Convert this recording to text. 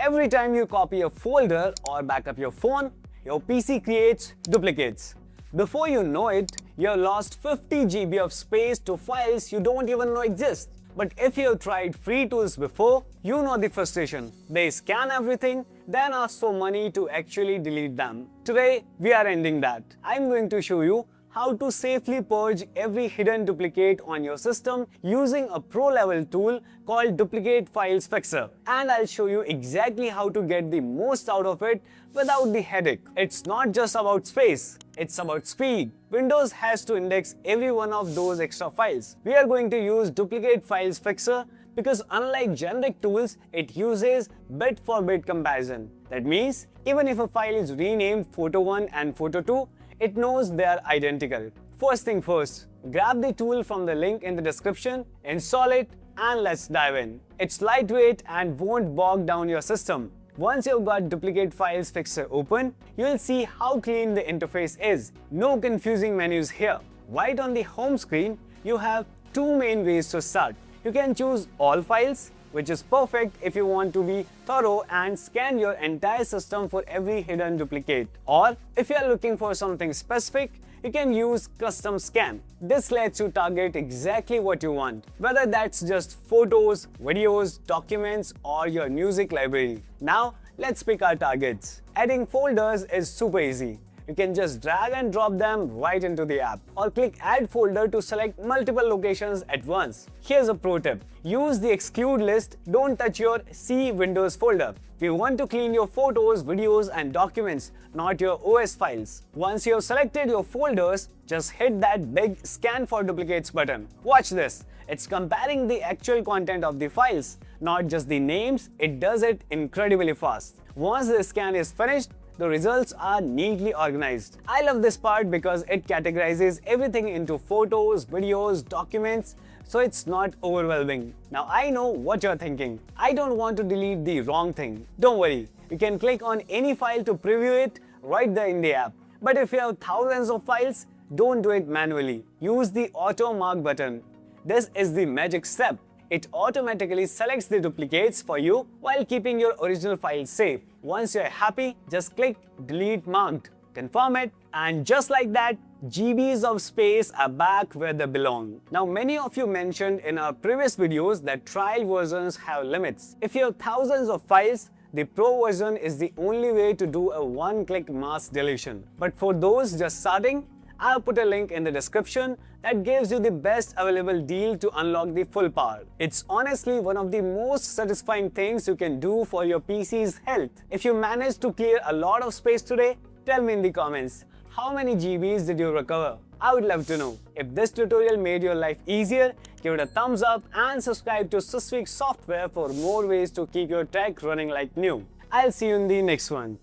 Every time you copy a folder or back up your phone, your PC creates duplicates. Before you know it, you've lost 50 GB of space to files you don't even know exist. But if you've tried free tools before, you know the frustration. They scan everything, then ask for money to actually delete them. Today, we are ending that. I'm going to show you how to safely purge every hidden duplicate on your system using a pro-level tool called Duplicate Files Fixer. And I'll show you exactly how to get the most out of it without the headache. It's not just about space, it's about speed. Windows has to index every one of those extra files. We are going to use Duplicate Files Fixer because unlike generic tools, it uses bit-for-bit comparison. That means even if a file is renamed Photo1 and Photo2, it knows they are identical. First thing first, grab the tool from the link in the description, install it, and let's dive in. It's lightweight and won't bog down your system. Once you've got Duplicate Files Fixer open, you'll see how clean the interface is. No confusing menus here. Right on the home screen, you have two main ways to start. You can choose All Files, which is perfect if you want to be thorough and scan your entire system for every hidden duplicate. Or if you are looking for something specific, you can use Custom Scan. This lets you target exactly what you want, whether that's just photos, videos, documents, or your music library. Now, let's pick our targets. Adding folders is super easy. You can just drag and drop them right into the app, or click Add Folder to select multiple locations at once. Here's a pro tip. Use the exclude list, don't touch your C Windows folder. We want to clean your photos, videos and documents, not your OS files. Once you have selected your folders, just hit that big Scan for Duplicates button. Watch this. It's comparing the actual content of the files, not just the names. It does it incredibly fast. Once the scan is finished, the results are neatly organized. I love this part because it categorizes everything into photos, videos, documents, so it's not overwhelming. Now I know what you're thinking. I don't want to delete the wrong thing. Don't worry, you can click on any file to preview it right there in the app. But if you have thousands of files, don't do it manually. Use the Auto Mark button. This is the magic step. It automatically selects the duplicates for you while keeping your original file safe. Once you're happy, just click Delete Marked, confirm it, and just like that, GBs of space are back where they belong. Now, many of you mentioned in our previous videos that trial versions have limits. If you have thousands of files, the Pro version is the only way to do a one-click mass deletion. But for those just starting, I'll put a link in the description that gives you the best available deal to unlock the full power. It's honestly one of the most satisfying things you can do for your PC's health. If you managed to clear a lot of space today, tell me in the comments, how many GBs did you recover? I would love to know. If this tutorial made your life easier, give it a thumbs up and subscribe to Systweak software for more ways to keep your tech running like new. I'll see you in the next one.